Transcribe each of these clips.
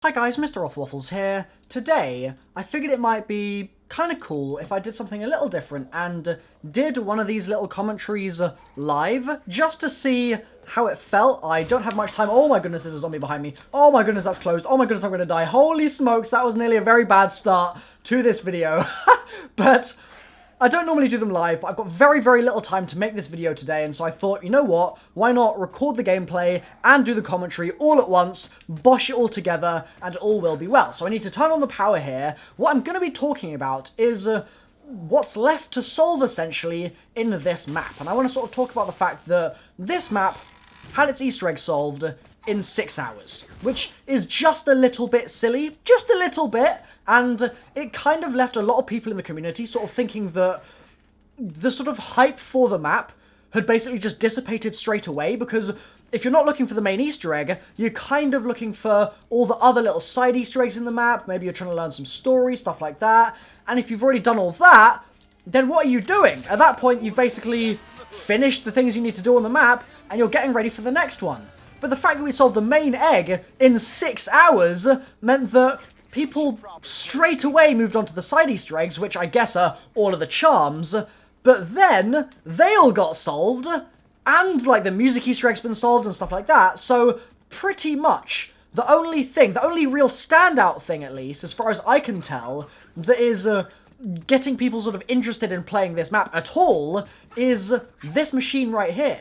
Hi guys, MrRoflWaffles here. Today, I figured it might be kind of cool if I did something a little different and did one of these little commentaries live, just to see how it felt. I don't have much time. Oh my goodness, there's a zombie behind me. Oh my goodness, that's closed. Oh my goodness, I'm gonna die. Holy smokes, that was nearly a very bad start to this video. But I don't normally do them live, but I've got very, very little time to make this video today, and so I thought, you know what, why not record the gameplay and do the commentary all at once, bosh it all together, and all will be well. So I need to turn on the power here. What I'm going to be talking about is what's left to solve, essentially, in this map. And I want to sort of talk about the fact that this map had its Easter egg solved in 6 hours, which is just a little bit silly, just a little bit, and it kind of left a lot of people in the community sort of thinking that the sort of hype for the map had basically just dissipated straight away, because if you're not looking for the main Easter egg, you're kind of looking for all the other little side Easter eggs in the map. Maybe you're trying to learn some story, stuff like that, and if you've already done all that, then what are you doing? At that point, you've basically finished the things you need to do on the map, and you're getting ready for the next one. But the fact that we solved the main egg in 6 hours meant that people straight away moved on to the side Easter eggs, which I guess are all of the charms, but then they all got solved, and like the music Easter egg's been solved and stuff like that, so pretty much the only real standout thing, at least, as far as I can tell, that is getting people sort of interested in playing this map at all, is this machine right here,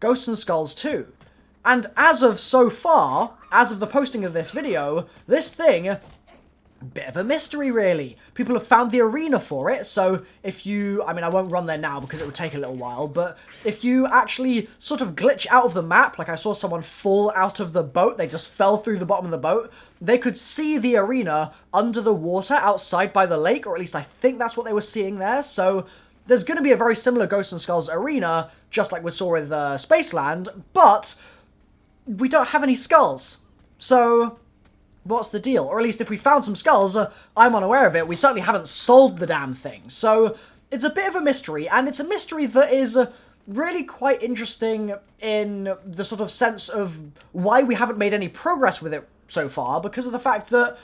Ghosts and Skulls 2. And as of so far, as of the posting of this video, this thing, bit of a mystery, really. People have found the arena for it, so if you... I mean, I won't run there now because it would take a little while, but if you actually sort of glitch out of the map, like I saw someone fall out of the boat, they just fell through the bottom of the boat, they could see the arena under the water outside by the lake, or at least I think that's what they were seeing there, so there's going to be a very similar Ghosts and Skulls arena, just like we saw with Spaceland, but we don't have any skulls. So what's the deal? Or at least if we found some skulls, I'm unaware of it. We certainly haven't solved the damn thing. So it's a bit of a mystery, and it's a mystery that is really quite interesting in the sort of sense of why we haven't made any progress with it so far, because of the fact that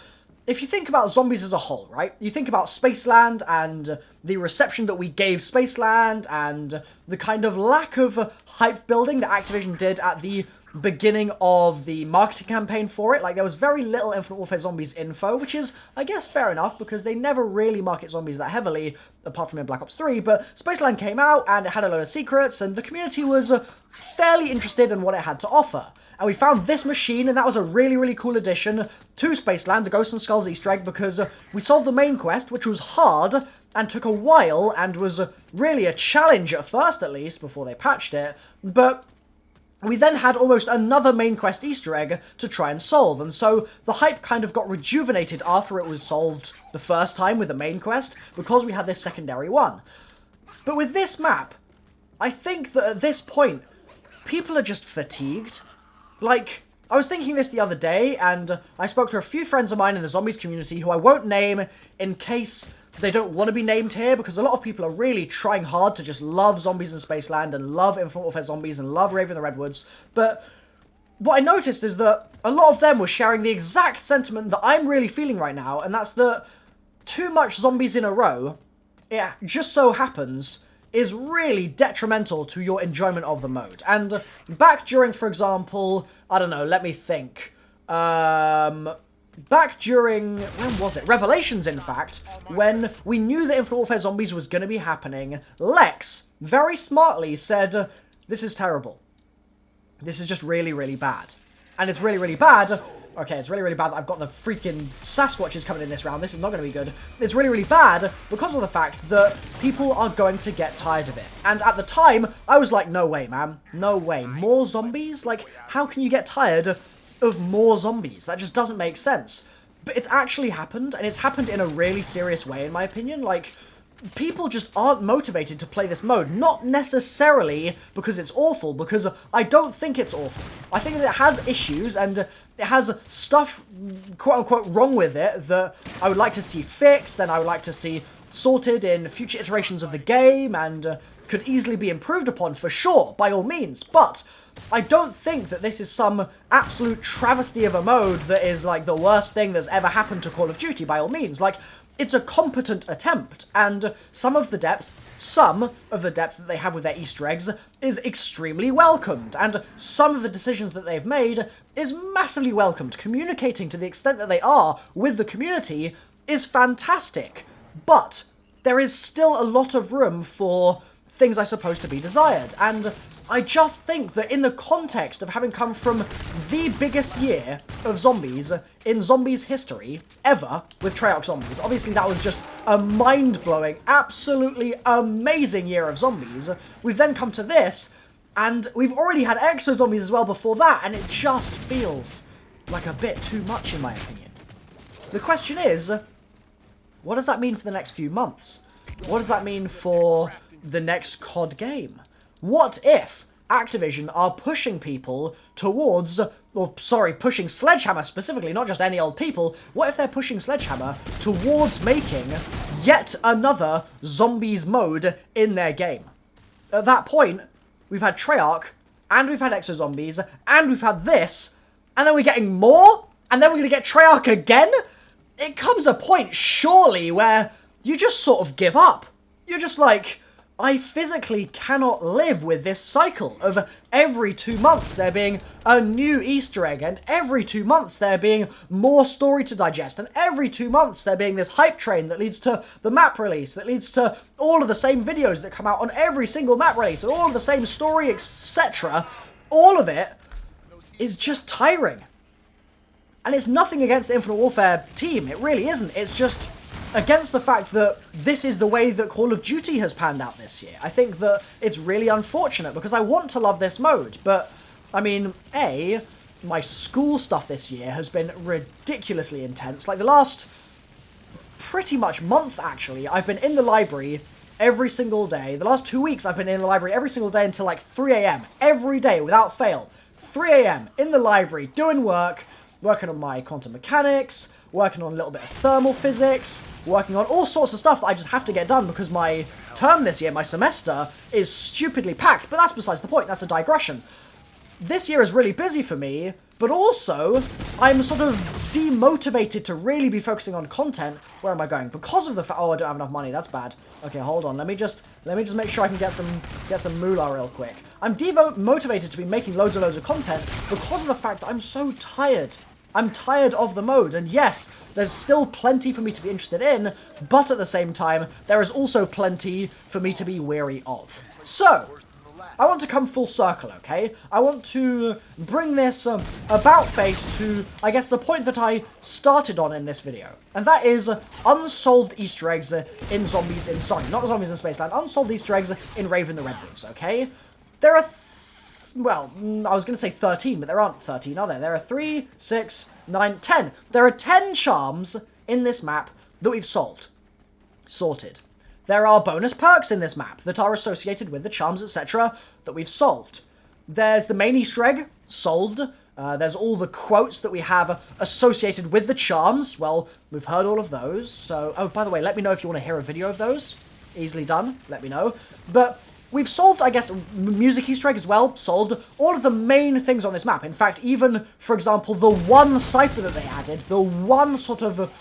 if you think about zombies as a whole, right? You think about Spaceland and the reception that we gave Spaceland and the kind of lack of hype building that Activision did at the beginning of the marketing campaign for it. Like, there was very little Infinite Warfare Zombies info, which is, I guess, fair enough, because they never really market zombies that heavily, apart from in Black Ops 3, but Spaceland came out, and it had a load of secrets, and the community was fairly interested in what it had to offer. And we found this machine, and that was a really, really cool addition to Spaceland, the Ghosts and Skulls Easter egg, because we solved the main quest, which was hard, and took a while, and was really a challenge at first, at least, before they patched it, but we then had almost another main quest Easter egg to try and solve, and so the hype kind of got rejuvenated after it was solved the first time with the main quest, because we had this secondary one. But with this map, I think that at this point, people are just fatigued. Like, I was thinking this the other day, and I spoke to a few friends of mine in the zombies community who I won't name in case they don't want to be named here, because a lot of people are really trying hard to just love Zombies in Spaceland and love Infinite Warfare Zombies and love Rave in the Redwoods, but what I noticed is that a lot of them were sharing the exact sentiment that I'm really feeling right now, and that's that too much zombies in a row, it just so happens, is really detrimental to your enjoyment of the mode. And back during, for example, I don't know, let me think, back during, when was it? Revelations, in fact, when we knew that Infinite Warfare Zombies was going to be happening, Lex, very smartly, said, this is terrible. This is just really, really bad. And it's really, really bad. Okay, it's really, really bad that I've got the freaking Sasquatches coming in this round. This is not going to be good. It's really, really bad because of the fact that people are going to get tired of it. And at the time, I was like, no way, man. No way. More zombies? Like, how can you get tired of more zombies? That just doesn't make sense. But it's actually happened, and it's happened in a really serious way, in my opinion. Like, people just aren't motivated to play this mode. Not necessarily because it's awful, because I don't think it's awful. I think that it has issues, and it has stuff, quote-unquote, wrong with it that I would like to see fixed, and I would like to see sorted in future iterations of the game, and could easily be improved upon for sure, by all means, but I don't think that this is some absolute travesty of a mode that is like the worst thing that's ever happened to Call of Duty, by all means. Like, it's a competent attempt, and some of the depth that they have with their Easter eggs is extremely welcomed, and some of the decisions that they've made is massively welcomed. Communicating to the extent that they are with the community is fantastic, but there is still a lot of room for things I suppose to be desired, and I just think that in the context of having come from the biggest year of zombies in zombies history ever with Treyarch Zombies, obviously that was just a mind-blowing, absolutely amazing year of zombies, we've then come to this, and we've already had Exo Zombies as well before that, and it just feels like a bit too much in my opinion. The question is, what does that mean for the next few months? What does that mean for the next CoD game? What if Activision are pushing people towards, or sorry, pushing Sledgehammer specifically, not just any old people, what if they're pushing Sledgehammer towards making yet another Zombies mode in their game? At that point, we've had Treyarch, and we've had Exo Zombies, and we've had this, and then we're getting more, and then we're going to get Treyarch again? It comes a point, surely, where you just sort of give up. You're just like, I physically cannot live with this cycle of every 2 months there being a new Easter egg, and every 2 months there being more story to digest, and every 2 months there being this hype train that leads to the map release, that leads to all of the same videos that come out on every single map release, and all of the same story, etc. All of it is just tiring. And it's nothing against the Infinite Warfare team, it really isn't, it's just against the fact that this is the way that Call of Duty has panned out this year. I think that it's really unfortunate, because I want to love this mode, but, I mean, my school stuff this year has been ridiculously intense. Like, the last pretty much month, actually, I've been in the library every single day. The last 2 weeks I've been in the library every single day until like 3 AM. Every day, without fail. 3 AM, in the library, doing work, working on my quantum mechanics, working on a little bit of thermal physics, working on all sorts of stuff that I just have to get done because my term this year, my semester, is stupidly packed. But that's besides the point, that's a digression. This year is really busy for me, but also I'm sort of demotivated to really be focusing on content. Where am I going? Because of the fact, oh, I don't have enough money, that's bad. Okay, hold on, let me just make sure I can get some moolah real quick. I'm demotivated to be making loads and loads of content because of the fact that I'm so tired. I'm tired of the mode, and yes, there's still plenty for me to be interested in, but at the same time, there is also plenty for me to be weary of. So, I want to come full circle, okay? I want to bring this about face to, I guess, the point that I started on in this video. And that is unsolved Easter eggs in Zombies in Sonic. Not Zombies in Spaceland, unsolved Easter eggs in Rave in the Redwoods, okay? There are, well, I was going to say 13, but there aren't 13, are there? There are 3, 6, 9, 10. There are 10 charms in this map that we've solved. Sorted. There are bonus perks in this map that are associated with the charms, etc. that we've solved. There's the main Easter egg, solved. There's all the quotes that we have associated with the charms. Well, we've heard all of those. So, oh, by the way, let me know if you want to hear a video of those. Easily done. Let me know. But we've solved, I guess, music Easter egg as well. Solved all of the main things on this map. In fact, even, for example, the one cipher that they added, the one sort of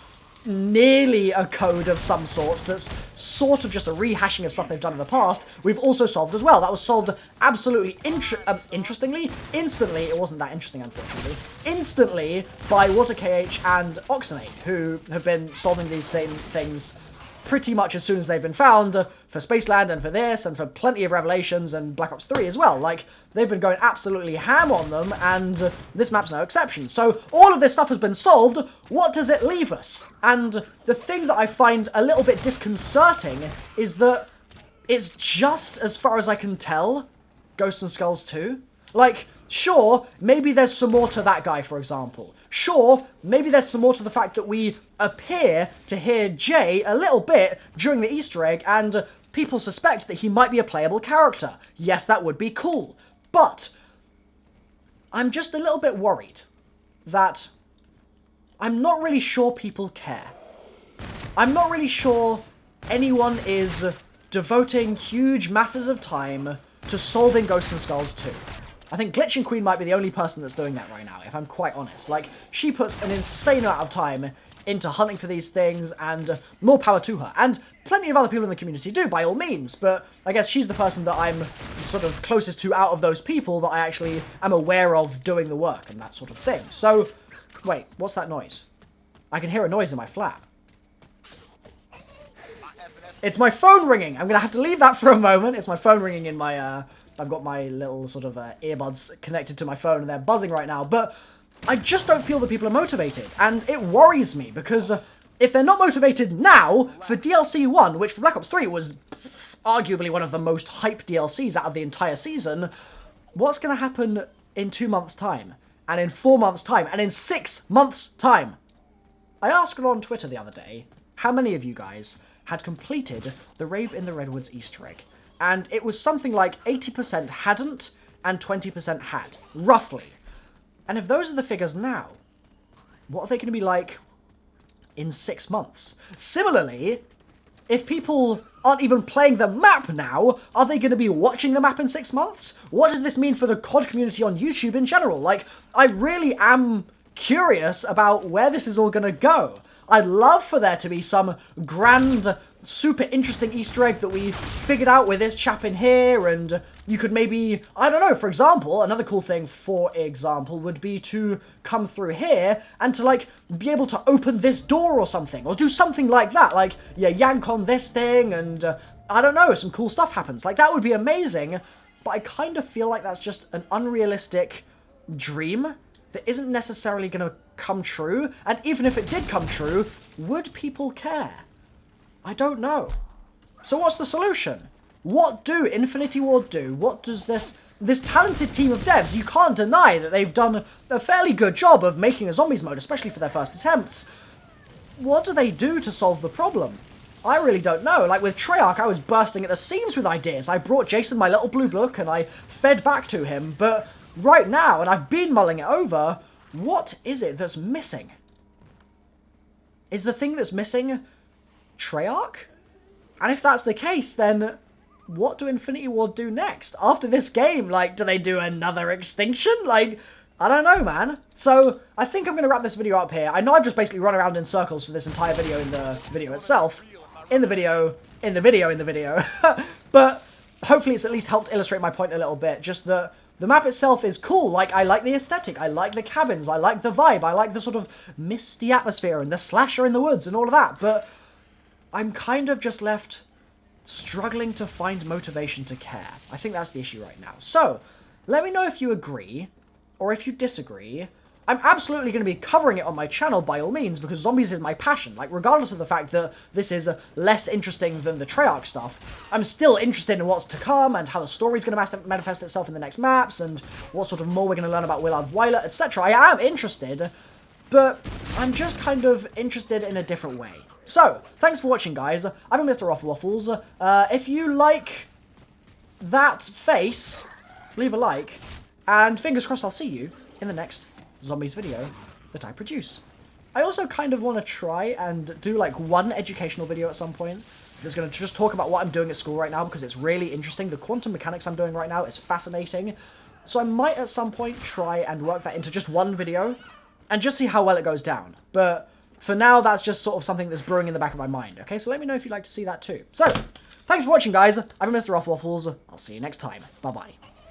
nearly a code of some sorts that's sort of just a rehashing of stuff they've done in the past, we've also solved as well. That was solved absolutely interestingly, instantly. It wasn't that interesting, unfortunately. Instantly by WaterKH and Oxenate, who have been solving these same things pretty much as soon as they've been found for Spaceland and for this and for plenty of Revelations and Black Ops 3 as well. Like, they've been going absolutely ham on them, and this map's no exception. So all of this stuff has been solved. What does it leave us? And the thing that I find a little bit disconcerting is that it's just, as far as I can tell, Ghosts and Skulls 2. Like, sure, maybe there's some more to that guy, for example. Sure, maybe there's some more to the fact that we appear to hear Jay a little bit during the Easter egg, and people suspect that he might be a playable character. Yes, that would be cool. But I'm just a little bit worried that I'm not really sure people care. I'm not really sure anyone is devoting huge masses of time to solving Ghosts and Skulls 2. I think Glitching Queen might be the only person that's doing that right now, if I'm quite honest. Like, she puts an insane amount of time into hunting for these things, and more power to her. And plenty of other people in the community do, by all means, but I guess she's the person that I'm sort of closest to out of those people that I actually am aware of doing the work and that sort of thing. So, wait, what's that noise? I can hear a noise in my flat. It's my phone ringing! I'm gonna have to leave that for a moment. It's my phone ringing in my, I've got my little sort of earbuds connected to my phone and they're buzzing right now, but I just don't feel that people are motivated, and it worries me, because if they're not motivated now for DLC 1, which for Black Ops 3 was arguably one of the most hyped DLCs out of the entire season, what's going to happen in 2 months' time, and in 4 months' time, and in 6 months' time? I asked on Twitter the other day how many of you guys had completed the Rave in the Redwoods Easter Egg, and it was something like 80% hadn't, and 20% had, roughly. And if those are the figures now, what are they going to be like in 6 months? Similarly, if people aren't even playing the map now, are they going to be watching the map in 6 months? What does this mean for the COD community on YouTube in general? Like, I really am curious about where this is all going to go. I'd love for there to be some grand, super interesting Easter egg that we figured out with this chap in here, and you could maybe, I don't know, for example, another cool thing, for example, would be to come through here and to, like, be able to open this door or something, or do something like that, like, yeah, yank on this thing, and, I don't know, some cool stuff happens. Like, that would be amazing, but I kind of feel like that's just an unrealistic dream that isn't necessarily going to come true, and even if it did come true, would people care? I don't know. So what's the solution? What do Infinity Ward do? What does this talented team of devs, you can't deny that they've done a fairly good job of making a zombies mode, especially for their first attempts. What do they do to solve the problem? I really don't know. Like with Treyarch, I was bursting at the seams with ideas. I brought Jason my little blue book and I fed back to him, but right now, and I've been mulling it over, what is it that's missing? Is the thing that's missing Treyarch? And if that's the case, then what do Infinity Ward do next? After this game, like, do they do another extinction? Like, I don't know, man. So, I think I'm going to wrap this video up here. I know I've just basically run around in circles for this entire video in the video itself. In the video. But hopefully it's at least helped illustrate my point a little bit. Just that the map itself is cool. Like, I like the aesthetic. I like the cabins. I like the vibe. I like the sort of misty atmosphere and the slasher in the woods and all of that. But I'm kind of just left struggling to find motivation to care. I think that's the issue right now. So, let me know if you agree or if you disagree. I'm absolutely going to be covering it on my channel by all means, because zombies is my passion. Like, regardless of the fact that this is less interesting than the Treyarch stuff, I'm still interested in what's to come and how the story's going to manifest itself in the next maps and what sort of more we're going to learn about Willard Wyler, etc. I am interested, but I'm just kind of interested in a different way. So, thanks for watching, guys. I've been MrRoflWaffles. If you like that face, leave a like, and fingers crossed I'll see you in the next zombies video that I produce. I also kind of want to try and do like one educational video at some point that's going to just talk about what I'm doing at school right now, because it's really interesting. The quantum mechanics I'm doing right now is fascinating. So I might at some point try and work that into just one video and just see how well it goes down. But for now, that's just sort of something that's brewing in the back of my mind. Okay, so let me know if you'd like to see that too. So, thanks for watching, guys. I've been MrRoflWaffles. I'll see you next time. Bye-bye.